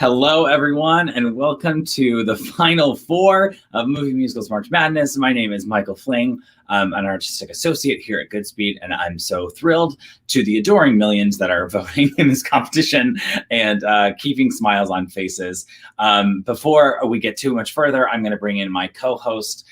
Hello, everyone, and welcome to the final four of Movie Musicals March Madness. My name is Michael Fling. I'm an artistic associate here at Goodspeed, and I'm so thrilled to the adoring millions that are voting in this competition and keeping smiles on faces. Before we get too much further, I'm going to bring in my co-host,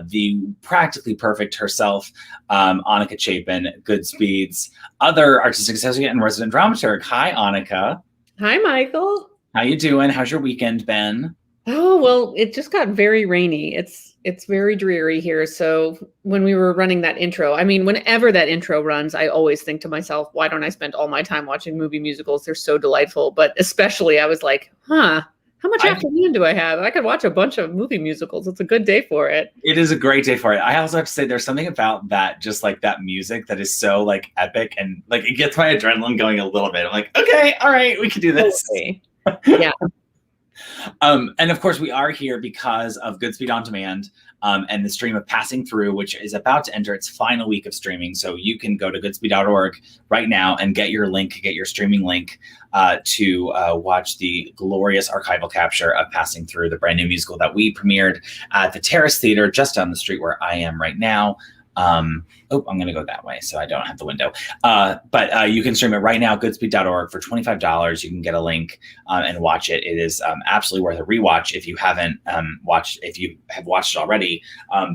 the practically perfect herself, Annika Chapin, Goodspeed's other artistic associate and resident dramaturg. Hi, Annika. Hi, Michael. How you doing? How's your weekend been? Oh, well, it just got very rainy. It's very dreary here. So when we were running that intro, whenever that intro runs, I always think to myself, why don't I spend all my time watching movie musicals? They're so delightful. But especially I was like, how much afternoon do I have? I could watch a bunch of movie musicals. It's a good day for it. It is a great day for it. I also have to say there's something about that, just like that music that is so like epic and like it gets my adrenaline going a little bit. I'm like, okay, all right, we can do this. Okay. Yeah. And of course we are here because of Goodspeed On Demand and the stream of Passing Through, which is about to enter its final week of streaming. So you can go to goodspeed.org right now and get your streaming link to watch the glorious archival capture of Passing Through, the brand new musical that we premiered at the Terrace Theater just down the street where I am right now. I'm going to go that way so I don't have the window. But you can stream it right now, goodspeed.org for $25. You can get a link and watch it. It is absolutely worth a rewatch if you haven't if you have watched it already,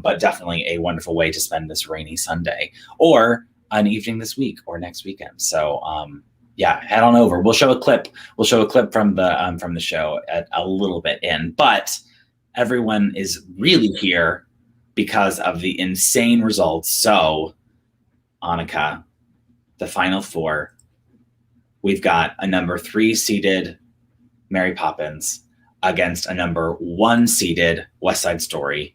but definitely a wonderful way to spend this rainy Sunday or an evening this week or next weekend. So yeah, head on over. We'll show a clip. We'll show a clip from the show at a little bit in, but everyone is really here because of the insane results. So, Annika, the final four, we've got a number 3 seeded Mary Poppins against a number 1 seeded West Side Story,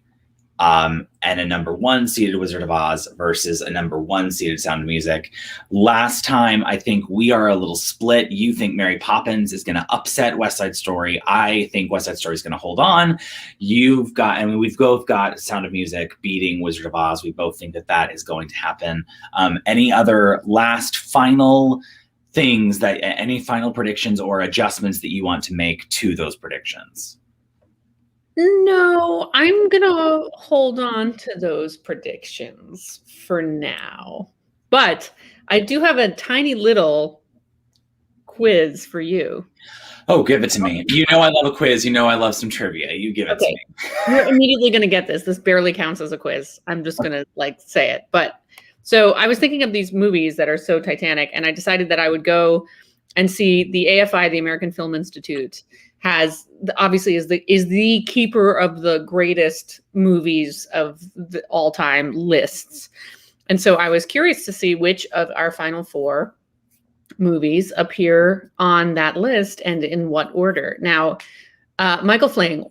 and a number 1 seeded Wizard of Oz versus a number 1 seeded Sound of Music. Last time, I think we are a little split. You think Mary Poppins is going to upset West Side Story. I think West Side Story is going to hold on. We've both got Sound of Music beating Wizard of Oz. We both think that is going to happen. Any other last final things any final predictions or adjustments that you want to make to those predictions? No, I'm going to hold on to those predictions for now. But I do have a tiny little quiz for you. Oh, give it to me. You know I love a quiz. You know I love some trivia. You give it to me. You're immediately going to get this. This barely counts as a quiz. I'm just going to say it. But so I was thinking of these movies that are so titanic, and I decided that I would go and see the AFI, the American Film Institute, obviously is the keeper of the greatest movies of all time lists. And so I was curious to see which of our final 4 movies appear on that list and in what order. Now, Michael Fling,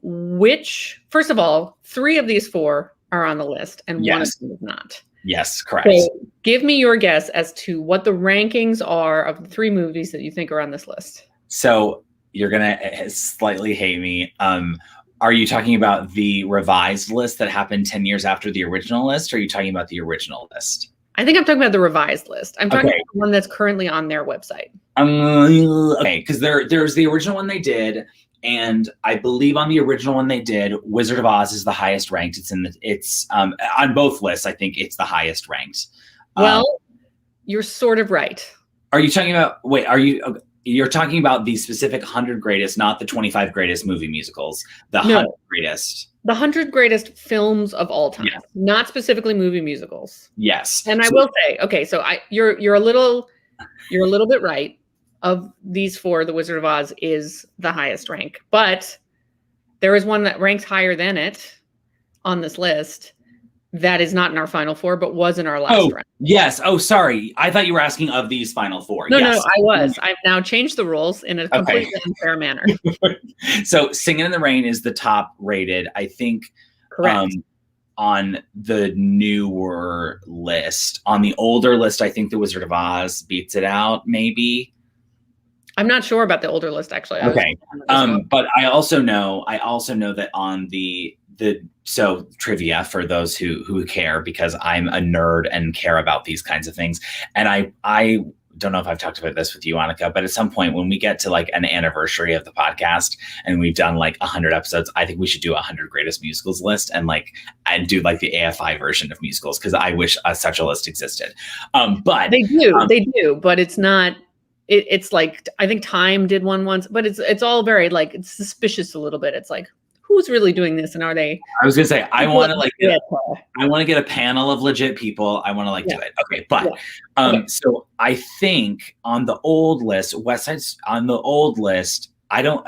first of all, 3 of these 4 are on the list and Yes. One of them is not. Yes, correct. So give me your guess as to what the rankings are of the 3 movies that you think are on this list. So you're going to slightly hate me. Are you talking about the revised list that happened 10 years after the original list? Or are you talking about the original list? I think I'm talking about the revised list. I'm talking about the one that's currently on their website. Okay, because there's the original one they did, and I believe on the original one they did, Wizard of Oz is the highest ranked. It's on both lists. I think it's the highest ranked. Well, you're sort of right. Are you talking about? Wait, you're talking about the specific 100 greatest, not the 25 greatest movie musicals. The 100 greatest. The 100 greatest films of all time, yes. Not specifically movie musicals. Yes. And I will say, okay, so you're a little bit right. Of these 4, The Wizard of Oz is the highest rank, but there is one that ranks higher than it on this list. That is not in our final 4, but was in our last round. Yes. Oh, sorry. I thought you were asking of these final 4. No, yes. No, I was. I've now changed the rules in a completely unfair manner. So Singin' in the Rain is the top rated, I think. Correct. On the newer list. On the older list, I think The Wizard of Oz beats it out, maybe. I'm not sure about the older list, actually. Okay. But I also know that on so trivia for those who care, because I'm a nerd and care about these kinds of things. And I don't know if I've talked about this with you, Annika, but at some point when we get to like an anniversary of the podcast and we've done like 100 episodes, I think we should do 100 greatest musicals list and do like the AFI version of musicals, because I wish such a list existed. But they do, but it's not. It's like, I think Time did one once, but it's all very like, it's suspicious a little bit. It's like, who's really doing this, and are they? I was gonna say, I want to get a panel of legit people. I want to do it. Okay, but so I think on the old list,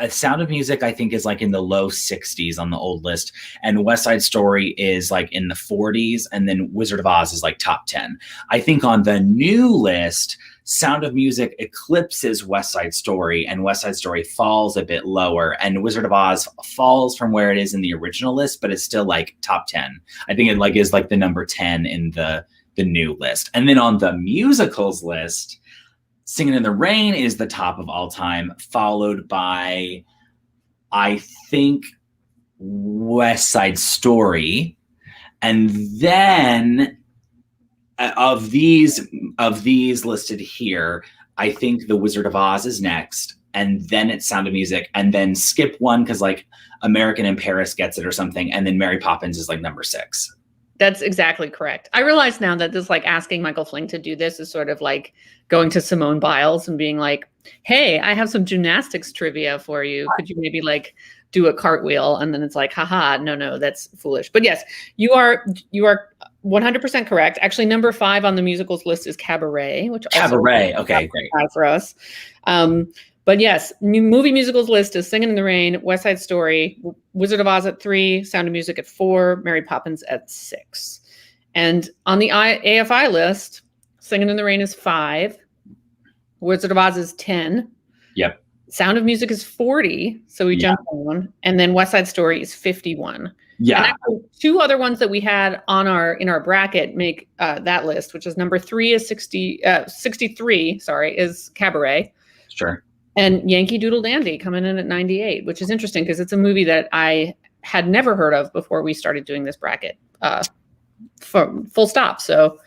Sound of Music, I think, is like in the low 60s on the old list, and West Side Story is like in the 40s, and then Wizard of Oz is like top 10. I think on the new list, Sound of Music eclipses West Side Story, and West Side Story falls a bit lower, and Wizard of Oz falls from where it is in the original list, but it's still like top 10. I think it is like the number 10 in the new list. And then on the musicals list, Singing in the Rain is the top of all time, followed by, I think, West Side Story. And then of these listed here, I think The Wizard of Oz is next, and then it's Sound of Music, and then skip one because like American in Paris gets it or something, and then Mary Poppins is like number 6. That's exactly correct. I realize now that this, like, asking Michael Fling to do this is sort of like going to Simone Biles and being like, hey, I have some gymnastics trivia for you. Could you maybe like do a cartwheel? And then it's like, haha, no, that's foolish. But yes, you are 100% correct. Actually, number 5 on the musicals list is Cabaret, which Cabaret. Okay, great for us. But yes, movie musicals list is Singing in the Rain, West Side Story, Wizard of Oz at 3, Sound of Music at 4, Mary Poppins at 6. And on the AFI list, Singing in the Rain is 5, Wizard of Oz is 10. Yep. Sound of Music is 40, so we jumped on, and then West Side Story is 51. Yeah. And actually, 2 other ones that we had in our bracket make that list, which is number 3 is 63. Is Cabaret. Sure. And Yankee Doodle Dandy coming in at 98, which is interesting because it's a movie that I had never heard of before we started doing this bracket. Full stop. So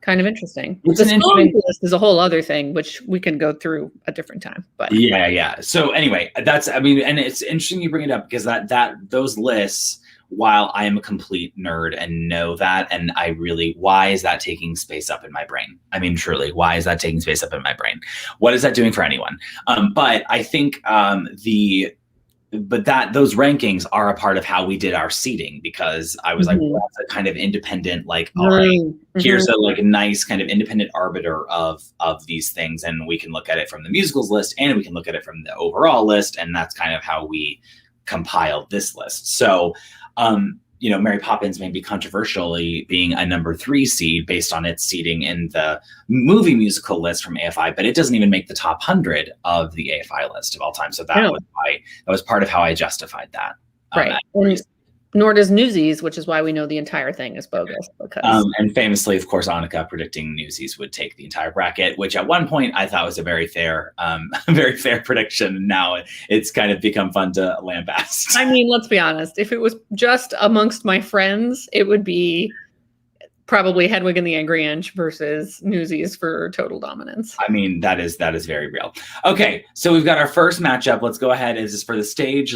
kind of interesting. The spelling list is a whole other thing, which we can go through a different time. But yeah. So anyway, and it's interesting you bring it up because those lists, while I am a complete nerd and know that, and why is that taking space up in my brain? I mean, truly, why is that taking space up in my brain? What is that doing for anyone? But I think those rankings are a part of how we did our seating, because I was like, well, that's a kind of independent, like, all right, here's a like nice kind of independent arbiter of these things, and we can look at it from the musicals list, and we can look at it from the overall list, and that's kind of how we compiled this list. So Mary Poppins may be controversially being a number 3 seed based on its seating in the movie musical list from AFI, but it doesn't even make the top 100 of the AFI list of all time. So that was part of how I justified that. Right. Nor does Newsies, which is why we know the entire thing is bogus. And famously, of course, Annika predicting Newsies would take the entire bracket, which at one point I thought was a very fair prediction. Now it's kind of become fun to lambast. I mean, let's be honest. If it was just amongst my friends, it would be probably Hedwig and the Angry Inch versus Newsies for total dominance. I mean, that is very real. Okay, so we've got our first matchup. Let's go ahead. This is for the stage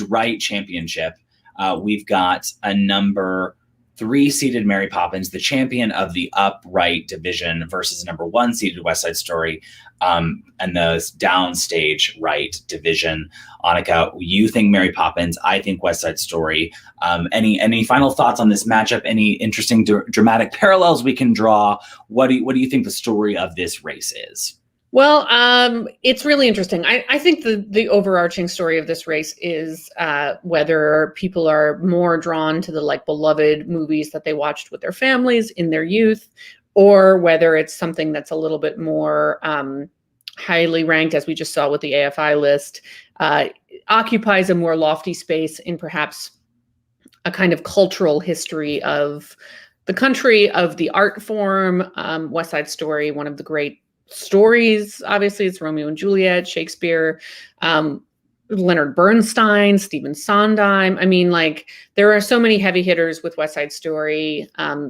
right championship. We've got a number 3 seeded Mary Poppins, the champion of the upright division, versus number 1 seeded West Side Story, and the downstage right division. Annika, you think Mary Poppins? I think West Side Story. Any final thoughts on this matchup? Any interesting dramatic parallels we can draw? What do you think the story of this race is? Well, it's really interesting. I think the overarching story of this race is whether people are more drawn to the like beloved movies that they watched with their families in their youth, or whether it's something that's a little bit more highly ranked, as we just saw with the AFI list, occupies a more lofty space in perhaps a kind of cultural history of the country, of the art form. West Side Story, one of the great stories, obviously, it's Romeo and Juliet, Shakespeare, Leonard Bernstein, Stephen Sondheim. I mean, like, there are so many heavy hitters with West Side Story,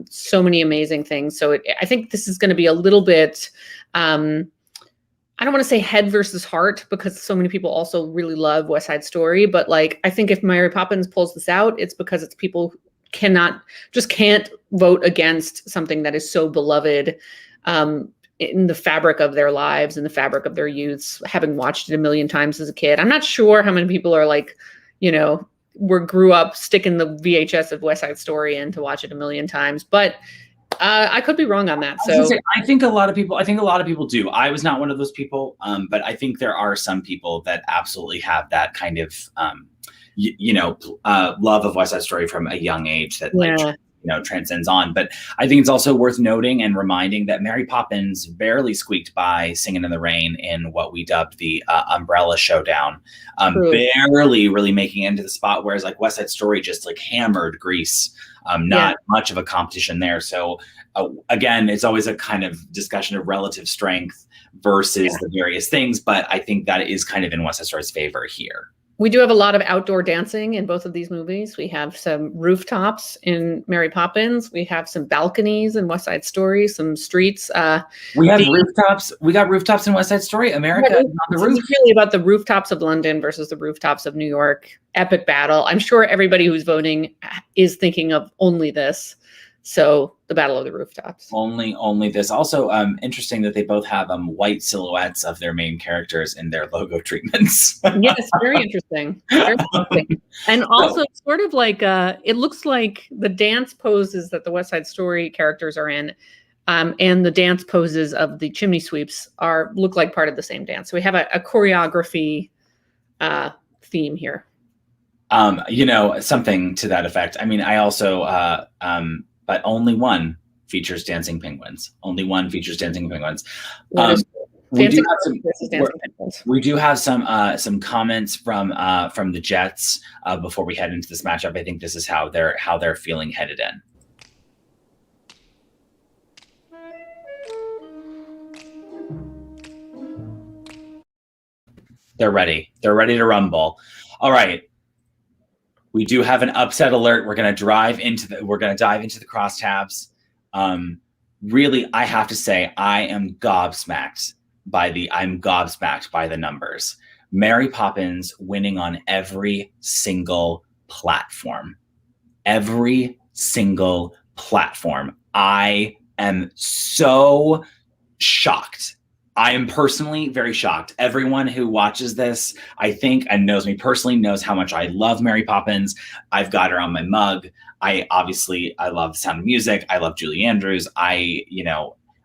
so many amazing things. So I think this is going to be a little bit I don't want to say head versus heart because so many people also really love West Side Story, but like I think if Mary Poppins pulls this out, it's because it's people who can't vote against something that is so beloved in the fabric of their lives, in the fabric of their youths, having watched it a million times as a kid. I'm not sure how many people are like, grew up sticking the VHS of West Side Story in to watch it a million times, but I could be wrong on that. So I think a lot of people do. I was not one of those people, but I think there are some people that absolutely have that kind of, love of West Side Story from a young age that transcends on. But I think it's also worth noting and reminding that Mary Poppins barely squeaked by Singing in the Rain in what we dubbed the Umbrella Showdown, barely really making it into the spot, whereas like West Side Story just like hammered Grease. Not much of a competition there. So again, it's always a kind of discussion of relative strength versus the various things. But I think that is kind of in West Side Story's favor here. We do have a lot of outdoor dancing in both of these movies. We have some rooftops in Mary Poppins. We have some balconies in West Side Story, some streets. We have rooftops. We got rooftops in West Side Story. America is on the roof. It's really about the rooftops of London versus the rooftops of New York. Epic battle. I'm sure everybody who's voting is thinking of only this. So the Battle of the Rooftops. Only this. Also, interesting that they both have white silhouettes of their main characters in their logo treatments. Yes, very interesting. Very interesting. And also, sort of like it looks like the dance poses that the West Side Story characters are in, and the dance poses of the chimney sweeps look like part of the same dance. So we have a choreography theme here. Something to that effect. I mean, I also. But only one features dancing penguins. Only one features dancing penguins. We do have some comments from the Jets before we head into this matchup. I think this is how they're feeling headed in. They're ready. They're ready to rumble. All right. We do have an upset alert. We're going to dive into the crosstabs. Really, I have to say, I'm gobsmacked by the numbers. Mary Poppins winning on every single platform. Every single platform. I am so shocked. I am personally very shocked. Everyone who watches this, I think, and knows me personally, knows how much I love Mary Poppins. I've got her on my mug. I love Sound of Music. I love Julie Andrews.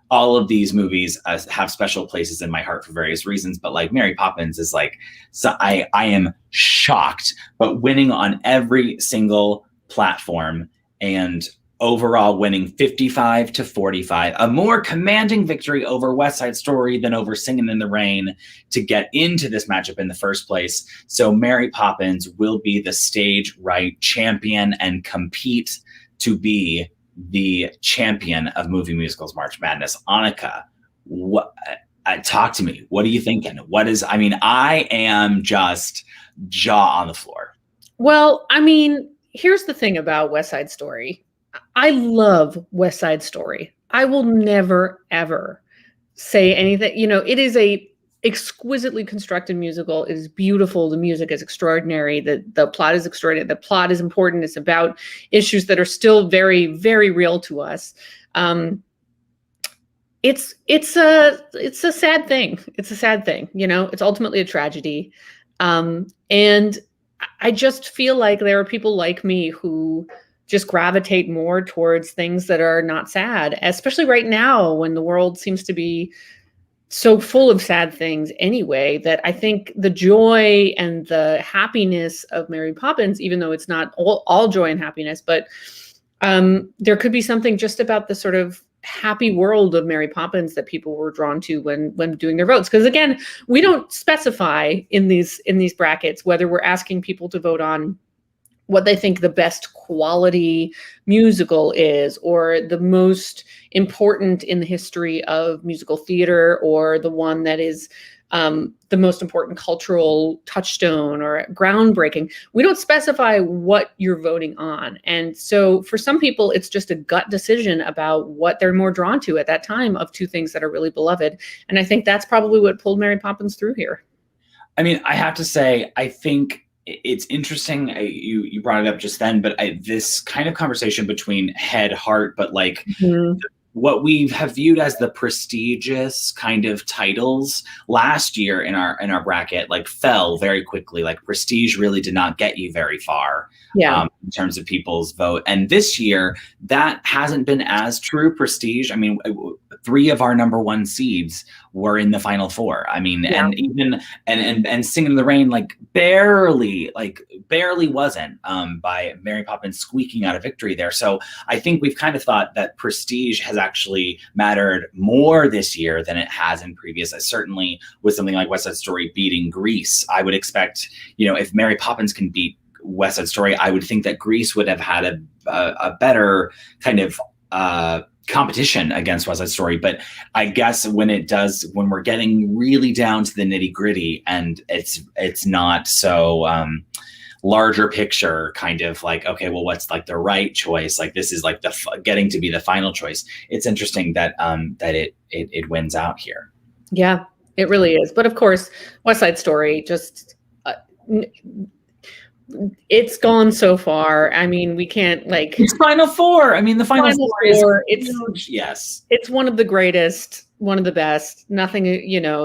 All of these movies have special places in my heart for various reasons. But like Mary Poppins is like, so I am shocked. But winning on every single platform and overall winning 55-45, a more commanding victory over West Side Story than over Singing in the Rain to get into this matchup in the first place. So Mary Poppins will be the stage right champion and compete to be the champion of Movie Musicals March Madness. Annika, talk to me. What are you thinking? I am just jaw on the floor. Well, I mean, here's the thing about West Side Story. I love West Side Story. I will never, ever say anything. It is a exquisitely constructed musical. It is beautiful. The music is extraordinary. The plot is extraordinary. The plot is important. It's about issues that are still very, very real to us. It's a sad thing. It's a sad thing. It's ultimately a tragedy. And I just feel like there are people like me who just gravitate more towards things that are not sad, especially right now when the world seems to be so full of sad things anyway, that I think the joy and the happiness of Mary Poppins, even though it's not all joy and happiness, but there could be something just about the sort of happy world of Mary Poppins that people were drawn to when doing their votes. Because again, we don't specify in these brackets whether we're asking people to vote on what they think the best quality musical is, or the most important in the history of musical theater, or the one that is the most important cultural touchstone or groundbreaking. We don't specify what you're voting on. And so for some people, it's just a gut decision about what they're more drawn to at that time of two things that are really beloved. And I think that's probably what pulled Mary Poppins through here. I mean, I have to say, I think it's interesting. You brought it up just then, but this kind of conversation between head, heart, but like what we have viewed as the prestigious kind of titles last year in our bracket, like fell very quickly. Like Prestige really did not get you very far in terms of people's vote. And this year, that hasn't been as true. Prestige, I mean, 3 of our number 1 seeds were in the final 4. I mean, and even and Singing in the Rain, like barely wasn't by Mary Poppins squeaking out a victory there. So I think we've kind of thought that Prestige has actually mattered more this year than it has in previous. Certainly with something like West Side Story beating Grease, I would expect, if Mary Poppins can beat West Side Story, I would think that Grease would have had a better kind of competition against West Side Story. But I guess when we're getting really down to the nitty gritty, and it's not so larger picture kind of like, okay, well, what's like the right choice? Like this is like getting to be the final choice. It's interesting that it wins out here. Yeah, it really is. But of course, West Side Story just it's gone so far. I mean, we can't like it's final 4. I mean, the final 4 is huge. Yes, it's one of the greatest, one of the best. Nothing,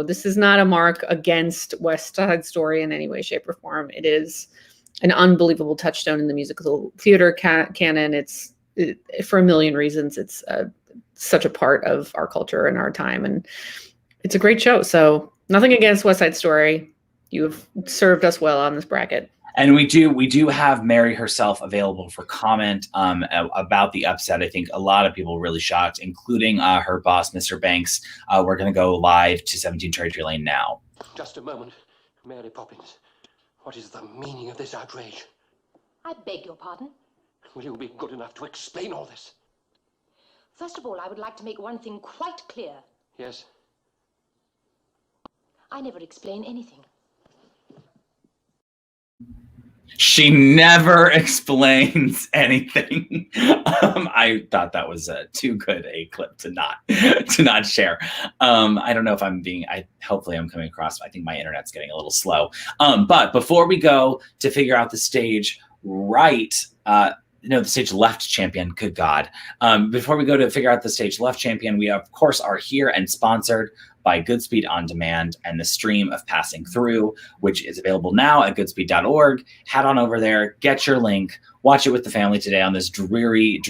this is not a mark against West Side Story in any way, shape, or form. It is an unbelievable touchstone in the musical theater canon. It's for a million reasons. It's such a part of our culture and our time, and it's a great show. So nothing against West Side Story. You have served us well on this bracket. And we do have Mary herself available for comment about the upset. I think a lot of people were really shocked, including her boss, Mr. Banks. We're going to go live to 17 Cherry Tree Lane now. Just a moment. Mary Poppins, what is the meaning of this outrage? I beg your pardon? Will you be good enough to explain all this? First of all, I would like to make one thing quite clear. Yes? I never explain anything. She never explains anything. I thought that was too good a clip to not share. I don't know if hopefully I'm coming across. I think my internet's getting a little slow. But before we go to figure out the stage the stage left champion, good God. Before we go to figure out the stage left champion, we of course are here and sponsored by Goodspeed On Demand and the stream of Passing Through, which is available now at goodspeed.org. Head on over there, get your link, watch it with the family today on this dreary,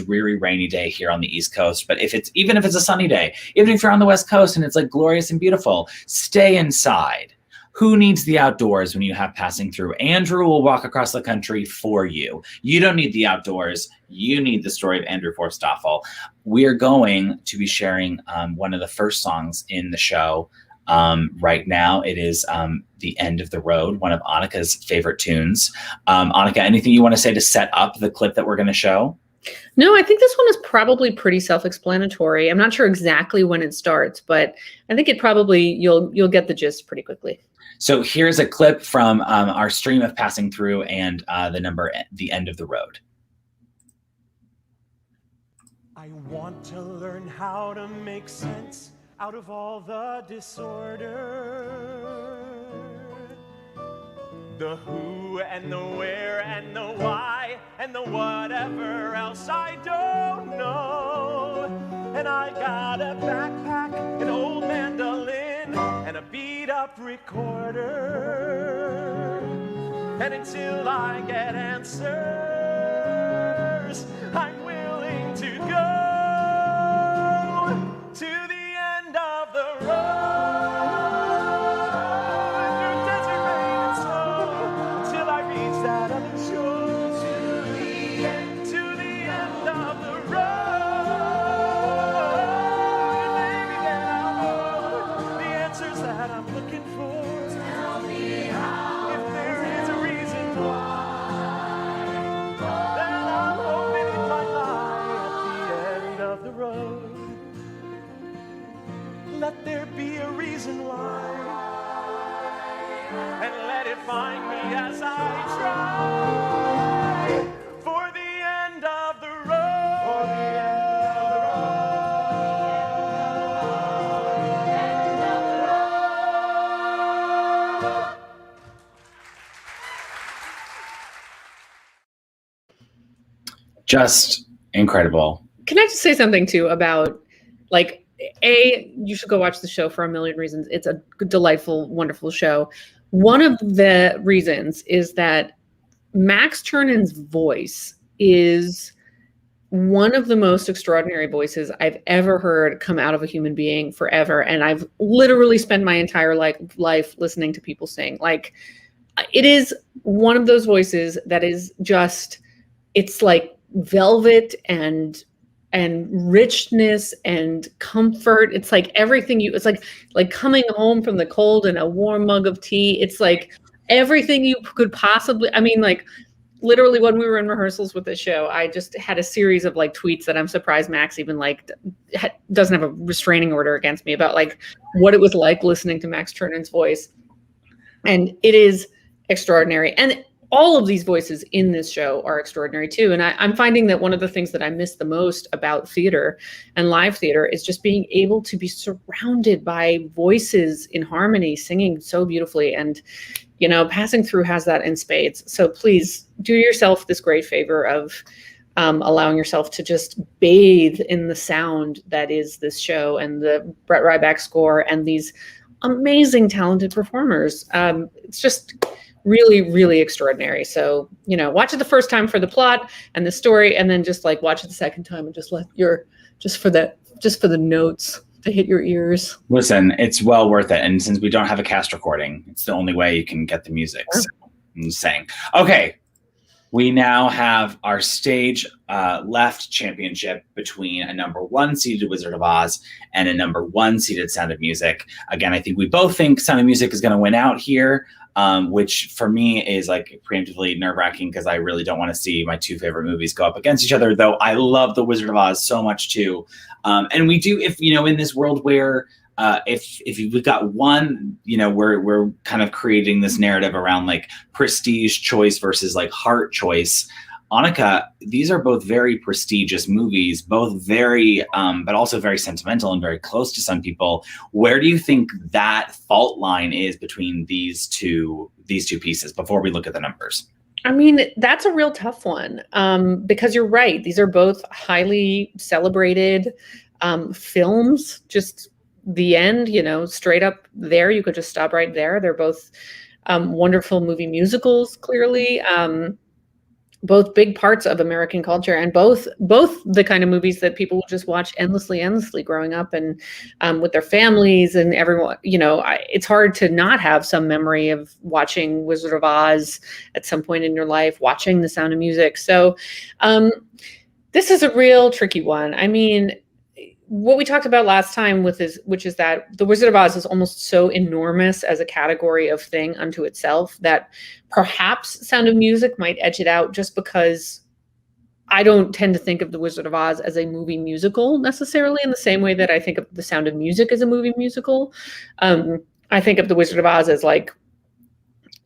rainy day here on the East Coast. But even if it's a sunny day, even if you're on the West Coast and it's like glorious and beautiful, stay inside. Who needs the outdoors when you have Passing Through? Andrew will walk across the country for you. You don't need the outdoors. You need the story of Andrew Forstoffel. We are going to be sharing one of the first songs in the show right now. It is The End of the Road, one of Annika's favorite tunes. Annika, anything you want to say to set up the clip that we're going to show? No, I think this one is probably pretty self-explanatory. I'm not sure exactly when it starts, but I think it probably you'll get the gist pretty quickly. So here's a clip from our stream of Passing Through and the number The End of the Road. I want to learn how to make sense out of all the disorder. The who and the where and the why and the whatever else I don't know. And I got a backpack, an old mandolin, and a beat-up recorder. And until I get answers, I'm willing to go to the end of the road. Through desert rain and snow, till I reach that other shore. To the end of the road. Maybe then I'll know the answers that I'm looking for. Tell me how. If there is a reason why be a reason why, and let it find me as I try for the end of the road. For the end of the road. Just incredible. Can I just say something too about, like, you should go watch the show for a million reasons. It's a delightful, wonderful show. One of the reasons is that Max Chernon's voice is one of the most extraordinary voices I've ever heard come out of a human being forever. And I've literally spent my entire life listening to people sing. Like, it is one of those voices that is just, it's like velvet and richness and comfort. It's like everything it's like coming home from the cold and a warm mug of tea. It's like everything you could possibly, I mean, like, literally when we were in rehearsals with the show, I just had a series of like tweets that I'm surprised Max even like doesn't have a restraining order against me about like what it was like listening to Max Chernon's voice. And it is extraordinary. And all of these voices in this show are extraordinary too. And I'm finding that one of the things that I miss the most about theater and live theater is just being able to be surrounded by voices in harmony, singing so beautifully. And, you know, Passing Through has that in spades. So please do yourself this great favor of allowing yourself to just bathe in the sound that is this show and the Brett Ryback score and these amazing, talented performers. It's just really, really extraordinary. So, you know, watch it the first time for the plot and the story, and then just like watch it the second time and just for the notes to hit your ears. Listen, it's well worth it. And since we don't have a cast recording, it's the only way you can get the music. So I'm just saying. Okay. We now have our stage left championship between a number 1 seeded Wizard of Oz and a number 1 seeded Sound of Music. Again, I think we both think Sound of Music is going to win out here. Which for me is like preemptively nerve-wracking because I really don't want to see my 2 favorite movies go up against each other, though I love The Wizard of Oz so much too. And we do, if, you know, in this world where if we've got one, you know, we're kind of creating this narrative around like prestige choice versus like heart choice. Annika, these are both very prestigious movies, both very, but also very sentimental and very close to some people. Where do you think that fault line is between these two pieces before we look at the numbers? I mean, that's a real tough one because you're right. These are both highly celebrated films. Just the end, you know, straight up there. You could just stop right there. They're both wonderful movie musicals, clearly. Both big parts of American culture, and both the kind of movies that people will just watch endlessly growing up and with their families and everyone. You know, it's hard to not have some memory of watching Wizard of Oz at some point in your life, watching The Sound of Music. So this is a real tricky one. I mean, what we talked about last time which is that The Wizard of Oz is almost so enormous as a category of thing unto itself that perhaps Sound of Music might edge it out, just because I don't tend to think of The Wizard of Oz as a movie musical necessarily in the same way that I think of The Sound of Music as a movie musical. I think of The Wizard of Oz as like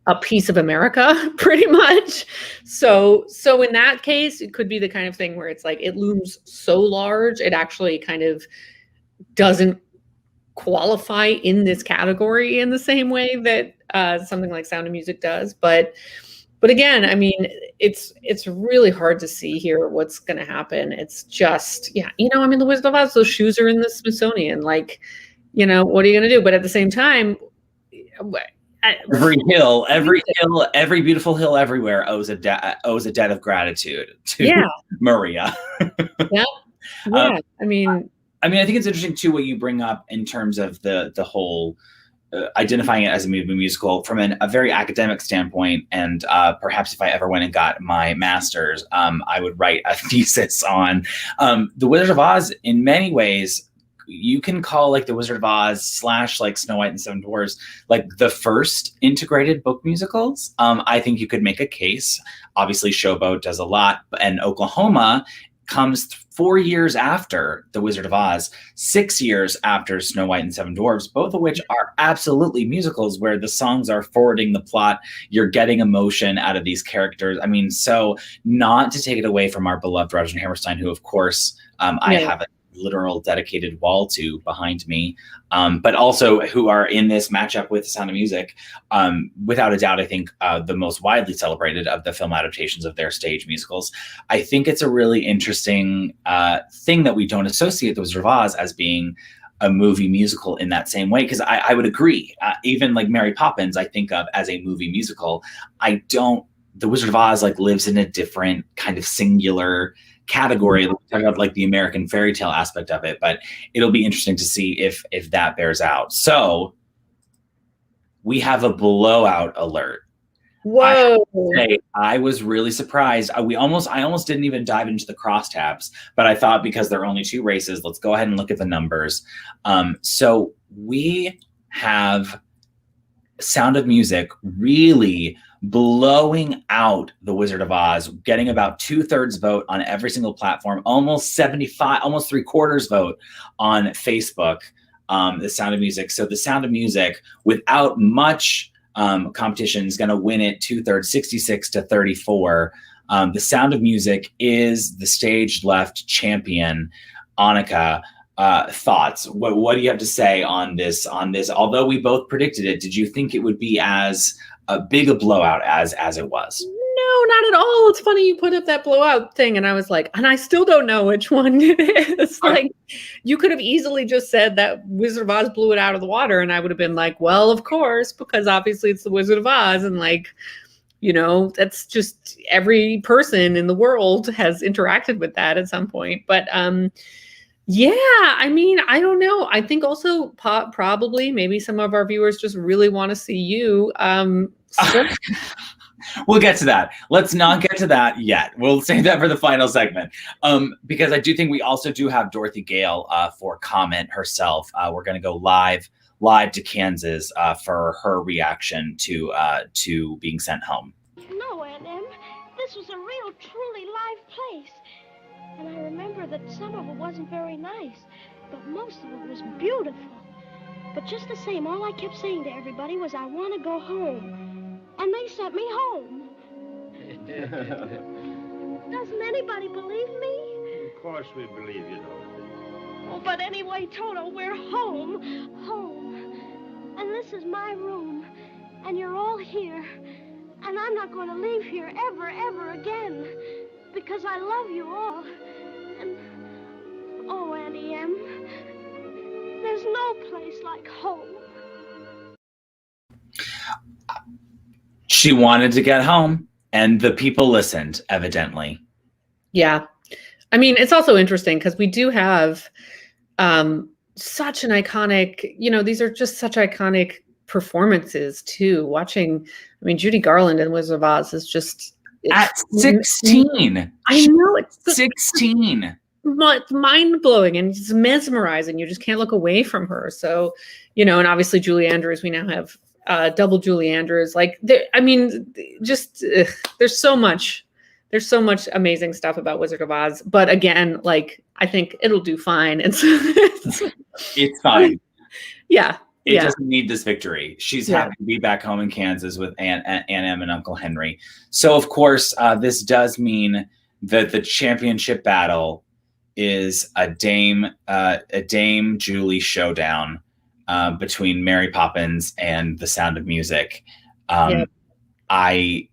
a piece of America, pretty much. So in that case, it could be the kind of thing where it's like it looms so large, it actually kind of doesn't qualify in this category in the same way that something like Sound of Music does. But again, I mean, it's really hard to see here what's going to happen. It's just, yeah, you know, I mean, The Wizard of Oz, those shoes are in the Smithsonian. Like, you know, what are you going to do? But at the same time, every beautiful hill everywhere owes a debt of gratitude to Maria. Yeah. I mean, I think it's interesting too what you bring up in terms of the whole identifying it as a movie musical from a very academic standpoint. And perhaps if I ever went and got my master's, I would write a thesis on The Wizard of Oz. In many ways, you can call like The Wizard of Oz / like Snow White and the Seven Dwarfs like the first integrated book musicals. I think you could make a case. Obviously, Showboat does a lot, and Oklahoma comes 4 years after The Wizard of Oz, 6 years after Snow White and Seven Dwarfs, both of which are absolutely musicals where the songs are forwarding the plot. You're getting emotion out of these characters. I mean, so not to take it away from our beloved Roger and Hammerstein, who, of course, I have a literal dedicated wall to behind me, but also who are in this matchup with The Sound of Music. Without a doubt, I think the most widely celebrated of the film adaptations of their stage musicals. I think it's a really interesting thing that we don't associate The Wizard of Oz as being a movie musical in that same way, because I would agree. Even like Mary Poppins, I think of as a movie musical. The Wizard of Oz like lives in a different kind of singular category. Talk about like the American fairy tale aspect of it, but it'll be interesting to see if that bears out. So we have a blowout alert. Whoa! I was really surprised. I almost didn't even dive into the crosstabs, but I thought because there are only 2 races, let's go ahead and look at the numbers. So we have Sound of Music really blowing out The Wizard of Oz, getting about 2/3 vote on every single platform, almost 75, almost 3/4 vote on Facebook. The Sound of Music. So The Sound of Music, without much competition, is going to win it 2/3, 66-34. The Sound of Music is the stage left champion. Annika, thoughts? What do you have to say on this? Although we both predicted it, did you think it would be as big a blowout as it was? No, not at all. It's funny you put up that blowout thing, and I was like, and I still don't know which one it is. Like, you could have easily just said that Wizard of Oz blew it out of the water, and I would have been like, well, of course, because obviously it's the Wizard of Oz, and like, you know, that's just every person in the world has interacted with that at some point. But yeah, I mean, I don't know. I think also probably maybe some of our viewers just really want to see you. We'll get to that. Let's not get to that yet. We'll save that for the final segment. Because I do think we also do have Dorothy Gale for comment herself. We're going to go live to Kansas for her reaction to being sent home. No, Aunt Em. This was a real, truly live place. And I remember that some of it wasn't very nice, but most of it was beautiful. But just the same, all I kept saying to everybody was, I want to go home. And they sent me home. Doesn't anybody believe me? Of course we believe you, Dorothy. Oh, but anyway, Toto, we're home. Home. And this is my room. And you're all here. And I'm not going to leave here ever again. Because I love you all. And, oh, Auntie Em, there's no place like home. She wanted to get home, and the people listened, evidently. Yeah. I mean, it's also interesting because we do have such an iconic, you know, these are just such iconic performances too. Watching, I mean, Judy Garland in Wizard of Oz is just... At 16. I know, it's 16. It's mind-blowing and it's mesmerizing. You just can't look away from her. So, you know, and obviously Julie Andrews, we now have double Julie Andrews. Like, I mean, just there's so much amazing stuff about Wizard of Oz. But again, like, I think it'll do fine. It's fine. Yeah. It doesn't need this victory. She's happy to be back home in Kansas with Aunt Em and Uncle Henry. So, of course, this does mean that the championship battle is a Dame Julie showdown between Mary Poppins and The Sound of Music. I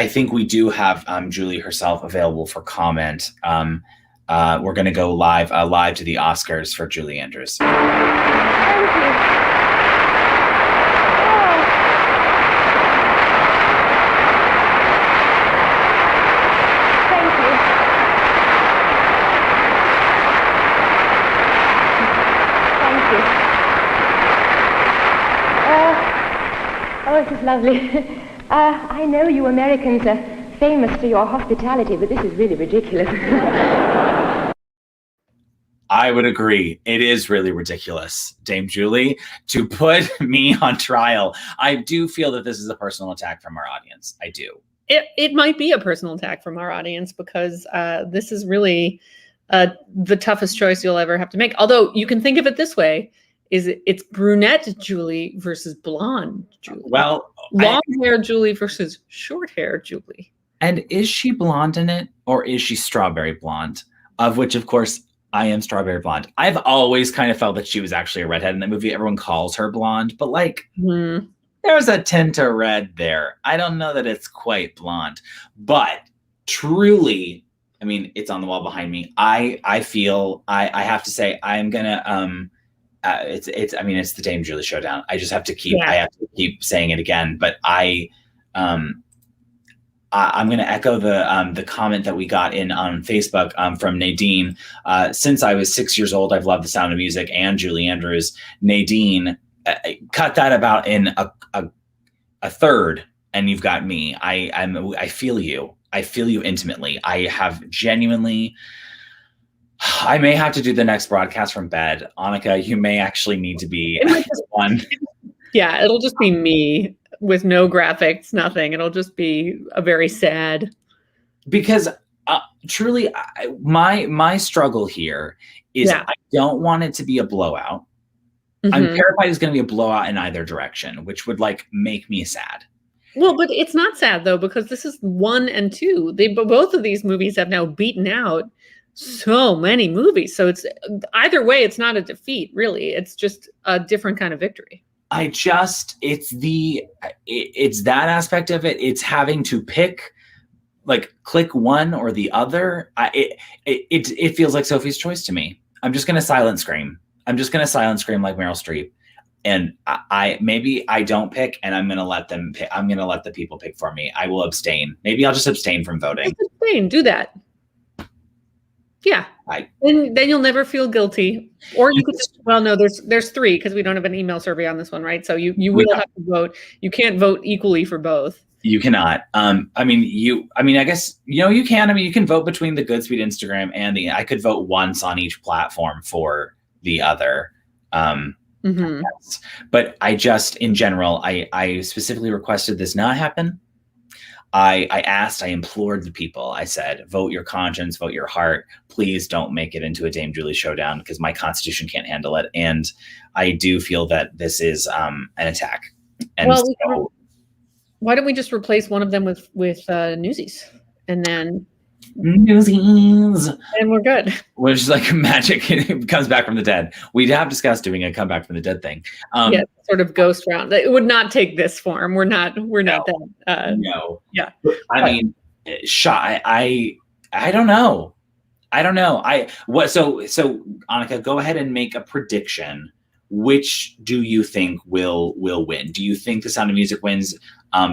think we do have Julie herself available for comment. We're going to go live to the Oscars for Julie Andrews. Thank you. Oh, this is lovely. I know you Americans are famous for your hospitality, but this is really ridiculous. I would agree. It is really ridiculous, Dame Julie, to put me on trial. I do feel that this is a personal attack from our audience. I do. it might be a personal attack from our audience because this is really the toughest choice you'll ever have to make. Although you can think of it this way: it's brunette Julie versus blonde Julie. Well, long hair Julie versus short hair Julie. And is she blonde in it, or is she strawberry blonde? Of which, of course, I am strawberry blonde. I've always kind of felt that she was actually a redhead in the movie. Everyone calls her blonde, but like, there's a tint of red there. I don't know that it's quite blonde, but truly, I mean, it's on the wall behind me. I feel I have to say I'm gonna it's the Dame Julie showdown. I just have to keep I have to keep saying it again, but I'm going to echo the comment that we got in on Facebook from Nadine. Since I was 6 years old, I've loved The Sound of Music and Julie Andrews. Nadine, cut that about in a third, and you've got me. I feel you. I feel you intimately. I have genuinely. I may have to do the next broadcast from bed. Annika, you may actually need to be one. Yeah, it'll just be me. With no graphics, nothing. It'll just be a very sad. Because truly, my struggle here is I don't want it to be a blowout. I'm terrified it's going to be a blowout in either direction, which would like make me sad. Well, but it's not sad though, because this is 1 and 2. Both of these movies have now beaten out so many movies. So it's either way, it's not a defeat, really. It's just a different kind of victory. It's that aspect of it. It's having to pick, like, click one or the other. It feels like Sophie's Choice to me. I'm just going to silent scream. I'm just going to silent scream like Meryl Streep. And maybe I don't pick, and I'm going to let them pick. I'm going to let the people pick for me. I will abstain. Maybe I'll just abstain from voting. Just abstain. Do that. Yeah. Then you'll never feel guilty. Or you could just, well, no, there's 3 because we don't have an email survey on this one, right? So you will have to vote. You can't vote equally for both. You cannot. I guess, you can. I mean, you can vote between the Goodspeed Instagram and I could vote once on each platform for the other. Yes. But I just, in general, I specifically requested this not happen. I implored the people. I said, vote your conscience, vote your heart. Please don't make it into a Dame Julie showdown because my constitution can't handle it. And I do feel that this is an attack. And why don't we just replace one of them with Newsies, and then Newsies, and we're good. Which is like magic. It comes back from the dead. We have discussed doing a comeback from the dead thing. Sort of ghost round. It would not take this form. We're not that. No. Yeah. I mean, I don't know. So Annika, go ahead and make a prediction. Which do you think will win? Do you think The Sound of Music wins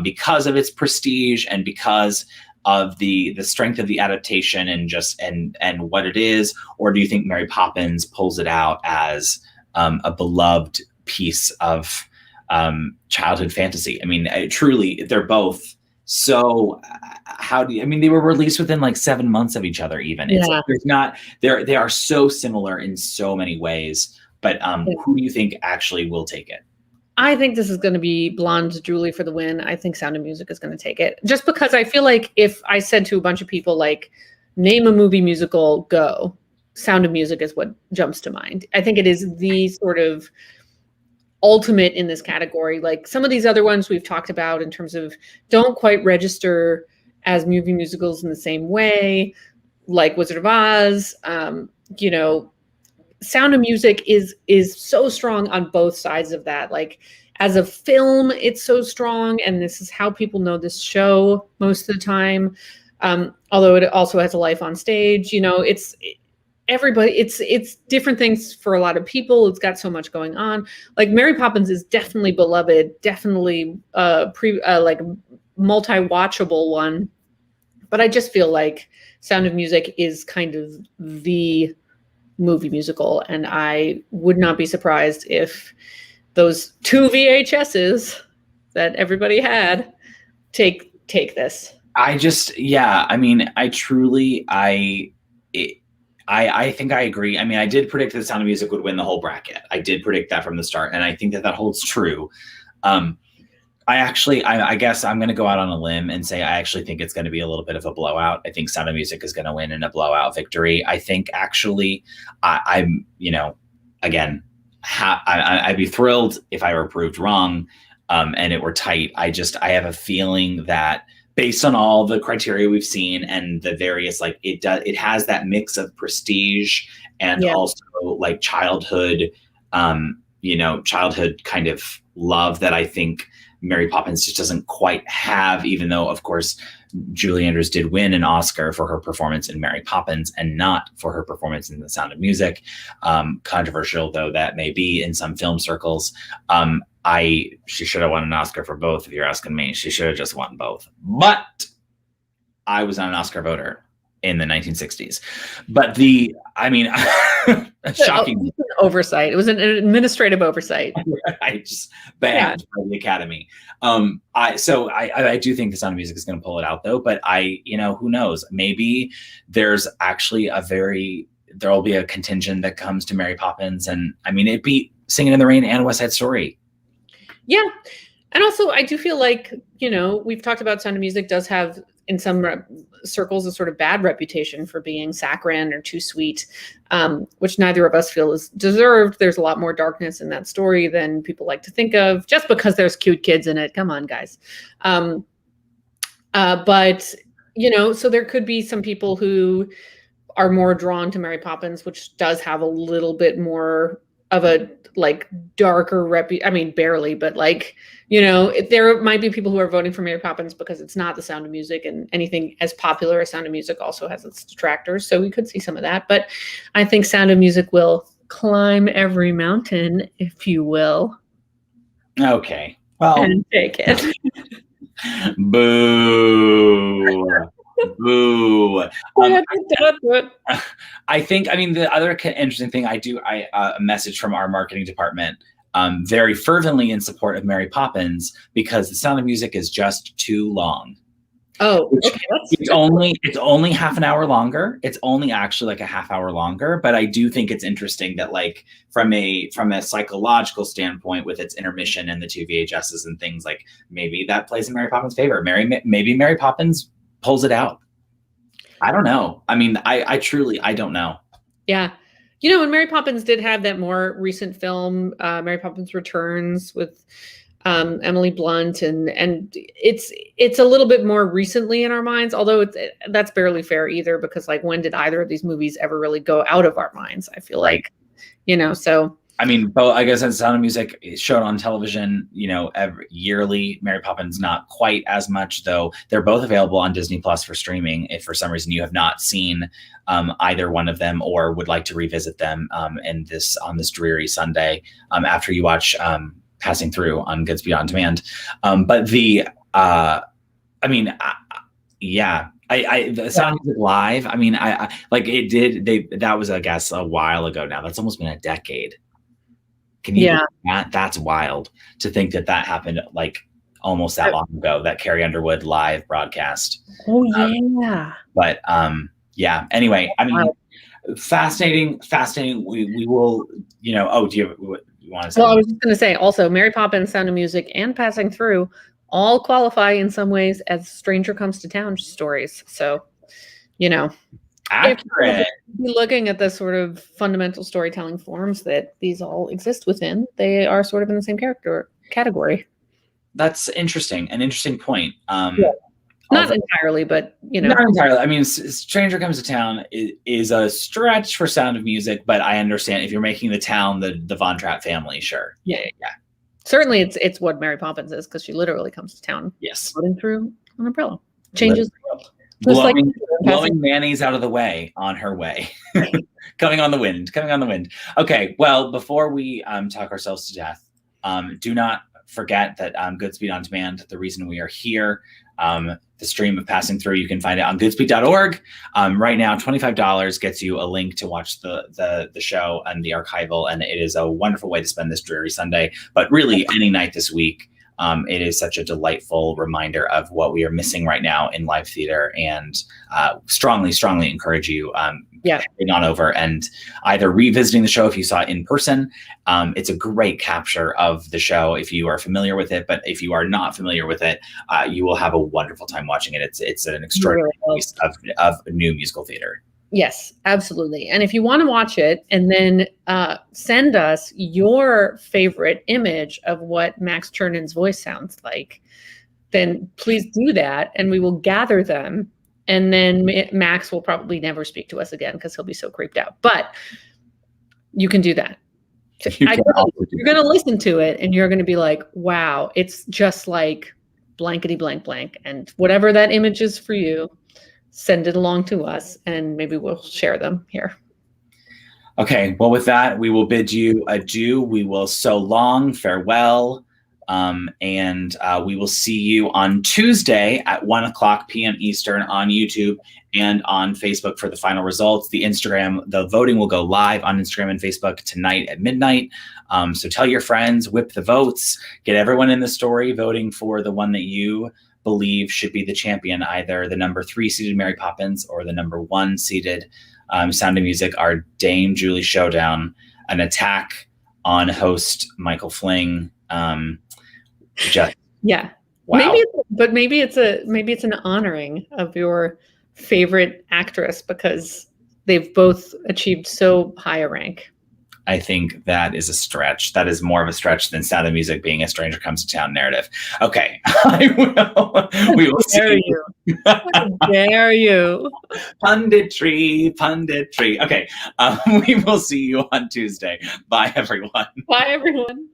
because of its prestige and because of the strength of the adaptation and what it is, or do you think Mary Poppins pulls it out as a beloved piece of childhood fantasy? I mean, truly, they're both so. They were released within like 7 months of each other. Even it's like they are so similar in so many ways. But who do you think actually will take it? I think this is going to be Blonde Julie for the win. I think Sound of Music is going to take it. Just because I feel like if I said to a bunch of people, like, name a movie musical, go, Sound of Music is what jumps to mind. I think it is the sort of ultimate in this category. Like some of these other ones we've talked about in terms of don't quite register as movie musicals in the same way, like Wizard of Oz, Sound of Music is so strong on both sides of that. Like as a film, it's so strong, and this is how people know this show most of the time. Although it also has a life on stage, it's everybody. It's different things for a lot of people. It's got so much going on. Like Mary Poppins is definitely beloved, definitely like multi-watchable one. But I just feel like Sound of Music is kind of the movie musical, and I would not be surprised if those 2 VHSs that everybody had take this. I think I agree. I mean, I did predict that The Sound of Music would win the whole bracket. I did predict that from the start, and I think that holds true. I guess I'm going to go out on a limb and say I actually think it's going to be a little bit of a blowout. I think Sound of Music is going to win in a blowout victory. I think actually, I'm, again, I'd be thrilled if I were proved wrong, and it were tight. I have a feeling that based on all the criteria we've seen and the various, like, it has that mix of prestige and also like childhood kind of love that I think Mary Poppins just doesn't quite have, even though, of course, Julie Andrews did win an Oscar for her performance in Mary Poppins and not for her performance in The Sound of Music. Controversial though that may be in some film circles. She should have won an Oscar for both, if you're asking me. She should have just won both. But I was not an Oscar voter in the 1960s. But shocking. It was an oversight. It was an administrative oversight. I just banned by the Academy. I do think The Sound of Music is going to pull it out, though. But who knows? Maybe there's actually there'll be a contingent that comes to Mary Poppins, and it beat Singing in the Rain and West Side Story. Yeah, and also I do feel like we've talked about Sound of Music does have in some circles a sort of bad reputation for being saccharine or too sweet, which neither of us feel is deserved. There's a lot more darkness in that story than people like to think of, just because there's cute kids in it. Come on, guys. But so there could be some people who are more drawn to Mary Poppins, which does have a little bit more of a darker barely, but there might be people who are voting for Mary Poppins because it's not The Sound of Music, and anything as popular as Sound of Music also has its detractors. So we could see some of that, but I think Sound of Music will climb every mountain, if you will. Okay. Well, and take it. Boo. Boo. I think, the other interesting thing a message from our marketing department, very fervently in support of Mary Poppins, because The Sound of Music is just too long. Oh, okay. It's only half an hour longer. It's only actually like a half hour longer. But I do think it's interesting that, like, from a psychological standpoint, with its intermission and the two VHSs and things, like, maybe that plays in Mary Poppins' favor. Maybe Mary Poppins pulls it out. I don't know. I truly don't know. Yeah. And Mary Poppins did have that more recent film, Mary Poppins Returns, with Emily Blunt, and it's a little bit more recently in our minds, although that's barely fair either, because, like, when did either of these movies ever really go out of our minds? I feel like, so. Both, I guess, The Sound of Music is shown on television, every yearly. Mary Poppins not quite as much, though. They're both available on Disney Plus for streaming. If for some reason you have not seen either one of them or would like to revisit them on this dreary Sunday after you watch Passing Through on Goodspeed On Demand. The Sound of Music live. That was, I guess, a while ago now. That's almost been a decade. Can you believe that? That's wild to think that happened like almost that long ago, that Carrie Underwood live broadcast. Oh yeah. Anyway, fascinating. We will, do you want to say? Well, I was just going to say also, Mary Poppins, Sound of Music, and Passing Through all qualify in some ways as Stranger Comes to Town stories. So, accurate. Be looking at the sort of fundamental storytelling forms that these all exist within, they are sort of in the same category. That's interesting. An interesting point. Not entirely, but not entirely. Stranger Comes to Town is a stretch for Sound of Music, but I understand if you're making the town the Von Trapp family, sure. Yeah. Certainly, it's what Mary Poppins is, because she literally comes to town. Yes, floating through an umbrella, changes the world. Blowing mayonnaise out of the way on her way. coming on the wind. Okay, well, before we talk ourselves to death, do not forget that Goodspeed On Demand, the reason we are here, the stream of Passing Through, you can find it on goodspeed.org. Right now, $25 gets you a link to watch the show and the archival, and it is a wonderful way to spend this dreary Sunday, but really any night this week. It is such a delightful reminder of what we are missing right now in live theater, and strongly encourage you heading on over and either revisiting the show if you saw it in person. It's a great capture of the show if you are familiar with it, but if you are not familiar with it, you will have a wonderful time watching it. It's an extraordinary piece of new musical theater. Yes, absolutely. And if you want to watch it and then send us your favorite image of what Max Chernon's voice sounds like, then please do that, and we will gather them. And then Max will probably never speak to us again because he'll be so creeped out. But you can do that. You're going to listen to it, and you're going to be like, wow, it's just like blankety blank blank. And whatever that image is for you, send it along to us, and maybe we'll share them here. Okay, well, with that, we will bid you adieu. We will so long, farewell, and we will see you on Tuesday at 1:00 p.m. Eastern on YouTube and on Facebook for the final results. The voting will go live on Instagram and Facebook tonight at midnight. So tell your friends, whip the votes, get everyone in the story voting for the one that you believe should be the champion, either the number 3 seeded Mary Poppins or the number 1 seeded Sound of Music, our Dame Julie Showdown, an attack on host Michael Fling. Just wow. Maybe it's an honoring of your favorite actress because they've both achieved so high a rank. I think that is a stretch. That is more of a stretch than Sound of Music being a stranger comes to town narrative. Okay. We will see you. How dare you? Punditry. Okay. We will see you on Tuesday. Bye, everyone. Bye, everyone.